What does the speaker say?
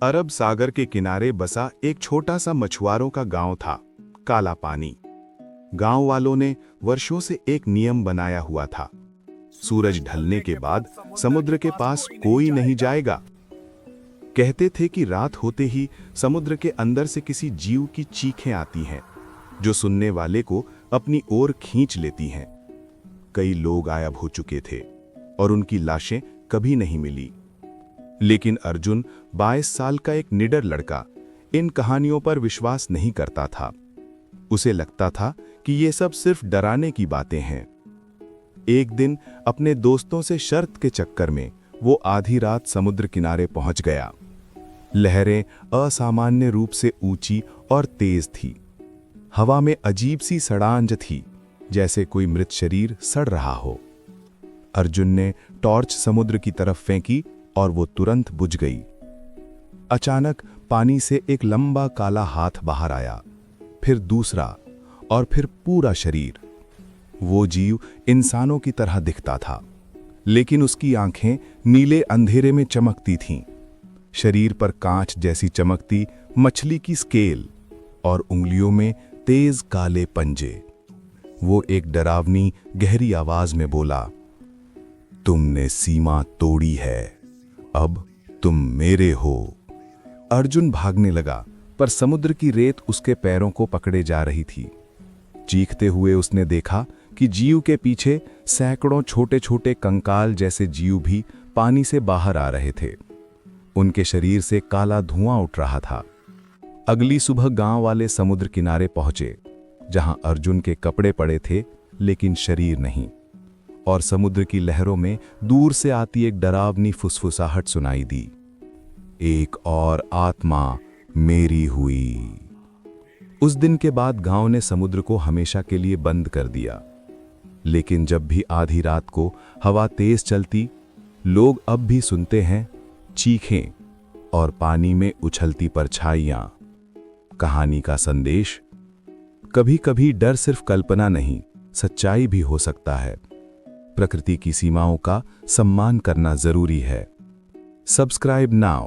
अरब सागर के किनारे बसा एक छोटा सा मछुआरों का गांव था, काला पानी। गांव वालों ने वर्षों से एक नियम बनाया हुआ था, सूरज ढलने के बाद समुद्र के पास कोई नहीं जाएगा। कहते थे कि रात होते ही समुद्र के अंदर से किसी जीव की चीखें आती हैं, जो सुनने वाले को अपनी ओर खींच लेती हैं। कई लोग गायब हो चुके थे और उनकी लाशें कभी नहीं मिली। लेकिन अर्जुन 22 साल का एक निडर लड़का इन कहानियों पर विश्वास नहीं करता था। उसे लगता था कि ये सब सिर्फ डराने की बातें हैं। एक दिन अपने दोस्तों से शर्त के चक्कर में वो आधी रात समुद्र किनारे पहुंच गया। लहरें असामान्य रूप से ऊंची और तेज थी। हवा में अजीब सी सड़ांझ थी, जैसे कोई मृत शरीर सड़ रहा हो। अर्जुन ने टॉर्च समुद्र की तरफ फेंकी और वो तुरंत बुझ गई। अचानक पानी से एक लंबा काला हाथ बाहर आया, फिर दूसरा और फिर पूरा शरीर। वो जीव इंसानों की तरह दिखता था, लेकिन उसकी आंखें नीले अंधेरे में चमकती थीं। शरीर पर कांच जैसी चमकती मछली की स्केल और उंगलियों में तेज काले पंजे। वो एक डरावनी गहरी आवाज में बोला, तुमने सीमा तोड़ी है, अब तुम मेरे हो। अर्जुन भागने लगा, पर समुद्र की रेत उसके पैरों को पकड़े जा रही थी। चीखते हुए उसने देखा कि जीव के पीछे सैकड़ों छोटे छोटे कंकाल जैसे जीव भी पानी से बाहर आ रहे थे। उनके शरीर से काला धुआं उठ रहा था। अगली सुबह गांव वाले समुद्र किनारे पहुंचे, जहां अर्जुन के कपड़े पड़े थे लेकिन शरीर नहीं, और समुद्र की लहरों में दूर से आती एक डरावनी फुसफुसाहट सुनाई दी, एक और आत्मा मेरी हुई। उस दिन के बाद गांव ने समुद्र को हमेशा के लिए बंद कर दिया। लेकिन जब भी आधी रात को हवा तेज चलती, लोग अब भी सुनते हैं चीखें और पानी में उछलती परछाइयां। कहानी का संदेश, कभी कभी डर सिर्फ कल्पना नहीं, सच्चाई भी हो सकता है। प्रकृति की सीमाओं का सम्मान करना जरूरी है। Subscribe now.